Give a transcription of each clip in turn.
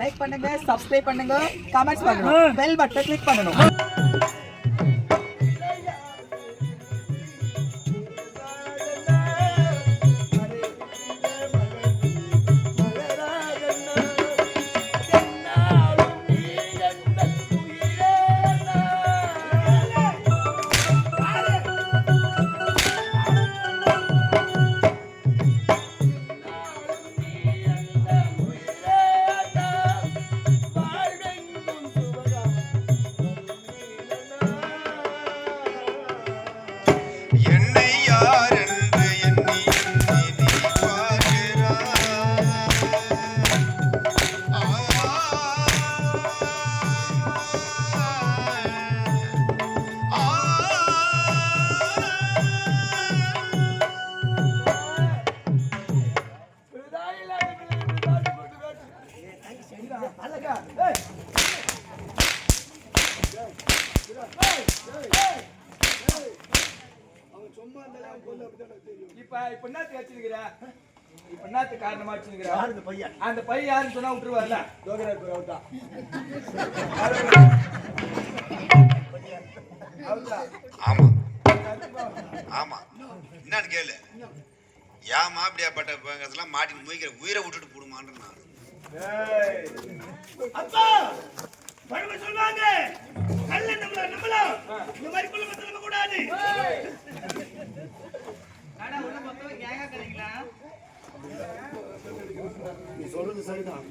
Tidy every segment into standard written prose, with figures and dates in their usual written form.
Like பண்ணுங்க, subscribe பண்ணுங்க, comments பண்ணணும், பெல் பட்டனை கிளிக் பண்ணணும். இப்ப என்னத்துக்கு வச்சிருக்கிற? இப்ப என்னத்துக்கு காரணமா வச்சிருக்கிற? அந்த பையன் யாருன்னு சொன்னா விட்டுருவார்ல. ஆமா ஆமா என்னன்னு கேளு. ஏன் மாப்பிடியாப்பட்ட பங்கெல்லாம் மாட்டின்னு மூய்க்கிற உயிரை விட்டுட்டு போடுமான்னு நான். அப்பா பழம சொல்வாங்க, கல்ல நம்பலாம், இந்த மாதிரி குடும்பத்துல நம்ப கூடாது. ஆனா உள்ள மொத்தம் கேங்கா கறீங்களா? நீ சொல்றது சரிதான்.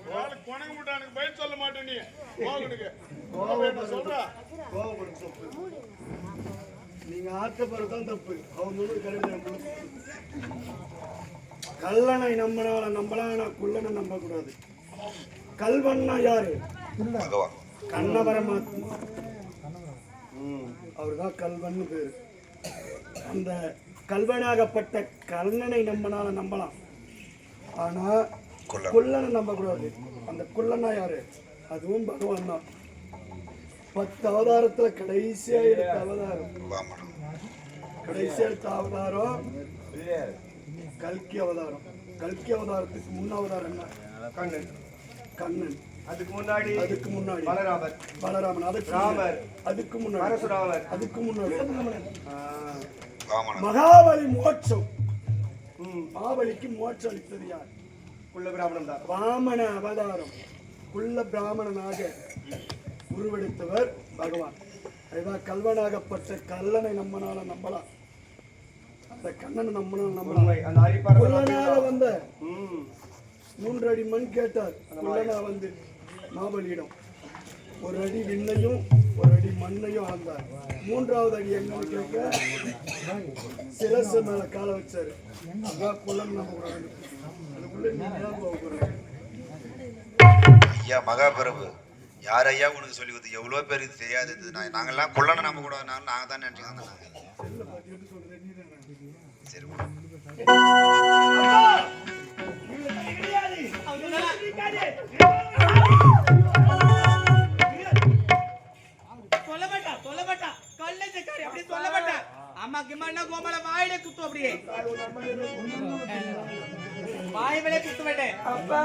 வாளை கொணங்க முட்டானுக்கு பைட் சொல்ல மாட்டே நீ. கோவப்படுங்க. கோவப்பட சொல்றா. கோவப்பட தப்பு. நீங்க ஆற்றப்படுறது தான் தப்பு. அவன் சொல்றது கரெக்ட். கல்லனை நம்பலாம், குள்ளனை நம்ப கூடாது. கல்வன்னா யாரு? கண்ண பரமாத்மா. அவர்தான் கல்வன்னு பேரு. அந்த கல்வனாகப்பட்ட கண்ணனை நம்பலாம், ஆனா குள்ளனை நம்ப கூடாது. அந்த குள்ளனா யாரு? அதுவும் பகவான் தான். 10 அவதாரத்துல கடைசியா எடுத்த அவதாரம் கல்கி அவதாரம். கல்கி அவதாரத்துக்கு முன்ன அவதாரம் என்ன? கண்ணன். அதுக்கு முன்னாடி பலராமன். அதுக்கு முன்னாடி மகாபலி மோட்சம். மகாபலிக்கு மோட்சம் அளித்தது யார்? குள்ள பிராமணன் தான். வாமன அவதாரம். குள்ள பிராமணனாக உருவெடுத்தவர் பகவான். அதுதான் கல்வனாகப்பட்ட கல்லனை நம்பலாம், அந்த கண்ணனை நம்பலாம். குள்ளனால வந்த 3 அடி மண் கேட்டார். குள்ளனா வந்து மாபலியிடம் 1 அடி விண்ணையும் 1 அடி மண்ணையும் ஆழ்ந்தார். 3வது அடி என்னன்னு கேட்க சிரசு மேல கால வச்சாரு. அதான் குள்ளன் நம்ப. அதுக்குள்ள நீங்க போக ஐயா மகாபிரபு யார் ஐயா உனக்கு சொல்லி கொடுத்து? எவ்வளோ பேர் இது தெரியாது. நாங்கெல்லாம் குள்ளனை நம்ப கூடாது. நாங்கள் தான் நினைச்சுக்கோங்க. சரி அம்மா கிம்மா கோமல வாயிலே குத்து. அப்படியே வாயிலே குத்து விட்டேன். அப்பா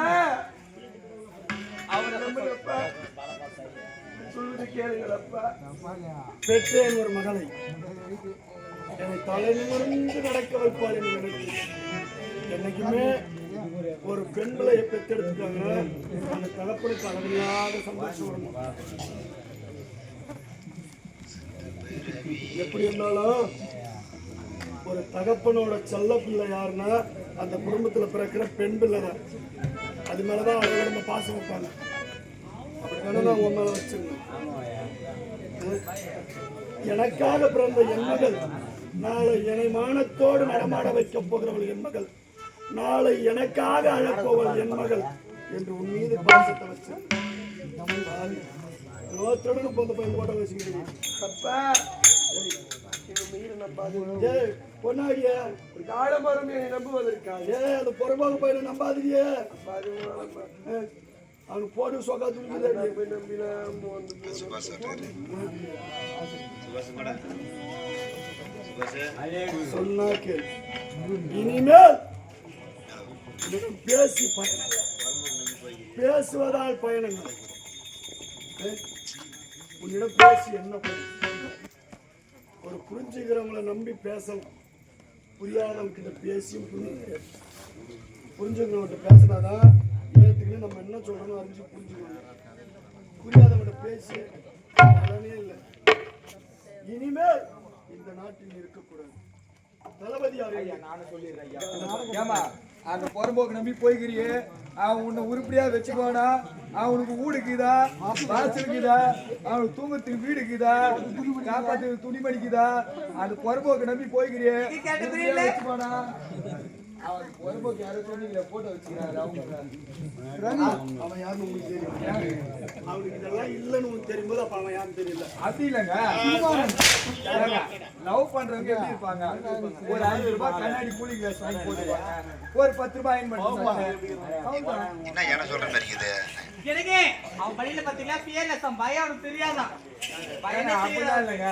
பெற்றேன் ஒரு மகளை, என்னை தலை நிமிர்ந்து நடக்க வைப்பாள் என்று நினைத்து. என்னைக்குமே ஒரு பெண் பிள்ளையை பெற்றெடுத்துட்டாங்க, அந்த தகப்பனுக்கு அளவில்லாத சந்தோஷம் வரணும். எப்படி இருந்தாலும் ஒரு தகப்பனோட செல்ல பிள்ளை யாருன்னா அந்த குடும்பத்துல பிறக்கிற பெண் பிள்ளை தான். அது மேலதான் அவங்க நம்ம பாசம் வைப்பாங்க. அப்படித்தானே உன் மேல வச்சிருந்தோம். எனக்காக பிறந்த என் மகள், நாளை என்னை மானத்தோடு நடமாட வைக்க போகிறவள் என் மகள், நாளை எனக்காக அழப்போவள் என் மகள் என்று உன் மீது பாசத்தை வச்சு ரோத்தோடு போந்த பையன் போட்ட வச்சுக்கிட்டு பொன்னாடிய ஒரு காலமரம் நம்புவதற்காக அந்த புறமாக பையனை நம்பாதீங்க. அவனுக்கு போட்டு சொக்கா சொன்னா கேள். இனிமேல் உன்னிடம் பேசி பயணம், பேசுவதால் பயணங்கள். உன்னிடம் பேசி என்ன பயன்? ஒரு புரிஞ்சுக்கிறவங்களை நம்பி பேசலாம், புரியாதவங்கிட்ட பேசியும் புரிஞ்சுக்கிறவங்கிட்ட பேசினாதான் ஏற்றுக்கணும். நம்ம என்ன சொல்றோம் அறிஞ்சு புரிஞ்சுக்கணும். புரியாதவங்கிட்ட பேசி பலனே இல்லை. இனிமேல் இந்த நாட்டில் இருக்கக்கூடாது. தளபதி ஐயா நானும் சொல்லிடுறேன் ஐயா. ஏமா அந்த புறம்போக்கு நம்பி போய்கிறியே, அவன் உன்னை உருப்படியா வச்சுக்கோனா, அவனுக்கு வீடுக்குதா, வாசலுக்குதா, அவனுக்கு தூங்கத்துக்கு வீடுக்குதா, காப்பாத்துக்கு துணிமணிக்குதா, அந்த புறம்போக்கு நம்பி போய்கிறியே வச்சுக்கோனா. அவன் புறம்போக்கு யாரும் சொன்னீங்களே போட்டோ வச்சுக்கிறாரு. அவன் யாருன்னு உங்களுக்கு தெரியும். அவனுக்கு இதெல்லாம் இல்லைன்னு உங்களுக்கு தெரியும்போது அப்ப அவன் யாருன்னு தெரியல. அது இல்லைங்க, லவ் பண்றவங்க எப்படி இருப்பாங்க? ஒரு 5 ரூபாய் கண்ணாடி கூலி கிளாஸ் வாங்கி போட்டுருவாங்க, ஒரு 10 ரூபாய் அயன் பண்ணுவாங்க. என்ன என்ன சொல்றேன்னு இருக்குது? எனக்கு அவன் பள்ளியில பாத்தீங்களா பியர்லெஸ் பயம் அவனுக்கு தெரியாதான். அப்படிலாம் இல்லைங்க.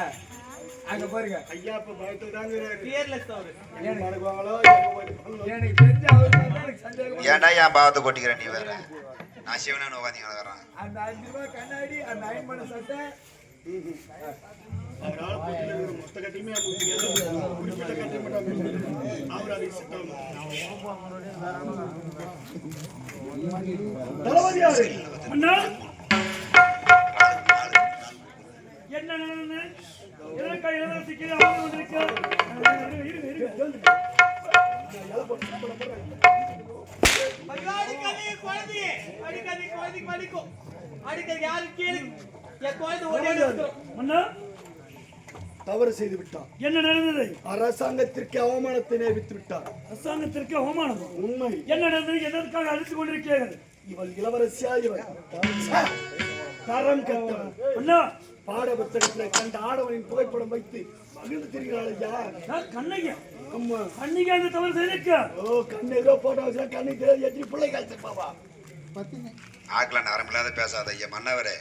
அங்க பாருங்க ஐயா இப்ப பயத்துல தாங்க பியர்லெஸ் அவரு. எனக்கு தெரிஞ்ச அவருக்கு எனக்கு சந்தேகம். ஏன்டா என் பாவத்தை கொட்டிக்கிற நீ வேற? நான் சிவனான்னு உட்காந்து வரான். அந்த 5 ரூபாய் கண்ணாடி, அந்த அயன் பண்ண சட்டை, மொத்த கட்டியுமே குறிப்பிட்ட கட்டி மட்டும் அவர் அதை தளபதி யாரு? என்ன தவறு செய்து விட்டான். என்ன நடந்தது? அரசாங்கத்திற்கு அவமானத்தை நேர்வித்து விட்டார். அரசாங்கத்திற்கு அவமானம்? உண்மை. என்ன நடந்தது? எதற்காக அழைத்துக் கொண்டிருக்கிறீர்கள்? இவள் இளவரசியா? இவள் தரம் கட்டவன். அண்ணா, பாட புத்தகத்தில் கண்ட ஆடவனின் புகைப்படம் வைத்து மகிழ்ந்து திரிகிறாள் ஐயா. கண்ணையா? அம்மா கண்ணிக்கு அந்த தவறு செய்திருக்க? ஓ கண்ணு ஏதோ போட்டோ வச்சா கண்ணுக்கு தெரியாது. எத்தனை பிள்ளை கழிச்சிருப்பாவா? ஆக்கலாம் ஆரம்பில்லாத பேசாத ஐயா மன்னவரே.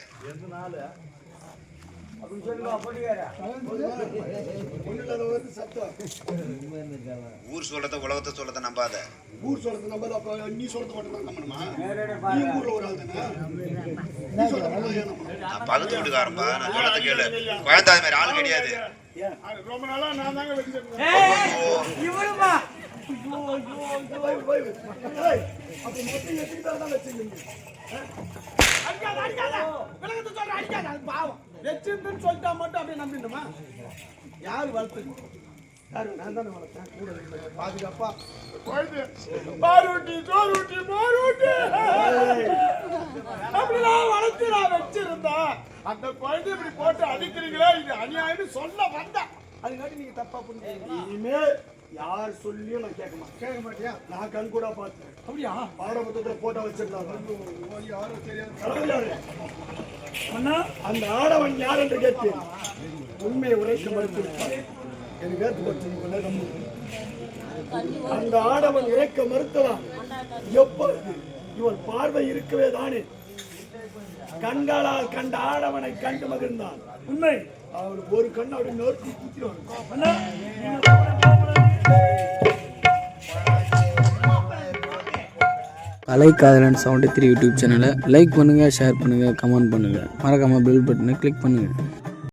ஊர் சொல்றத உலகத்தை சொல்லத நம்பாத. ஊர் சொல்றது நம்பாத. அப்ப நீ சொல்றது மட்டும் நம்பணுமா? நீ ஊர்ல ஒரு ஆள் தானே. நீ சொல்றது நான் பக்கத்து வீட்டுக்காரன்பா, நான் சொல்றத கேளு. குழந்தை அது மாதிரி ஆள் கிடையாது. ரொம்ப நாளா நான் தாங்க வச்சிருக்கேன். இவனுமா அப்ப மொத்தம் எத்தனை பேர் தான் வச்சிருந்தீங்க? வச்சிருந்துன்னு சொல்லிட்டா மட்டும் அப்படியே நம்பிடுமா? யாரு வளர்த்து? யாரு? நான் தானே வளர்த்தேன். கூட இருக்கிற பாதுகாப்பா மாரூட்டி சோரூட்டி மாரூட்டி அப்படிலாம் வளர்த்து நான் வச்சிருந்தா அந்த குழந்தை இப்படி போட்டு அடிக்கிறீங்களா? இது அநியாயம் சொல்ல வந்தேன். அதுக்காட்டி நீங்க தப்பா புரிஞ்சுக்கீங்க. இனிமேல் யார் சொல்லியும் நான் கேட்க மாட்டேன். கேட்க மாட்டியா? நான் கண் கூட பார்த்தேன். அப்படியா? பாடபுத்தகத்துல போட்டோ வச்சிருந்தாங்க. யாரும் தெரியாது. அந்த ஆடவன் யார் என்று கேட்டேன். உண்மையை உரைக்க மறுத்து விட்டார். எனக்கு ஏற்பட்டு அந்த ஆடவன் இறைக்க மறுத்தலாம். எப்பொழுது இவள் பார்வை இருக்கவே தானே கண்களால் கண்ட ஆடவனை கண்டு மகிழ்ந்தான். உண்மை. அவளுக்கு ஒரு கண் அப்படி நோக்கி குத்திடுவாங்க. கலைக்காதலன் 73 யூடியூப் சேனலை லைக் பண்ணுங்கள், ஷேர் பண்ணுங்கள், கமெண்ட் பண்ணுங்கள், மறக்காமல் பெல் பட்டனை கிளிக் பண்ணுங்கள்.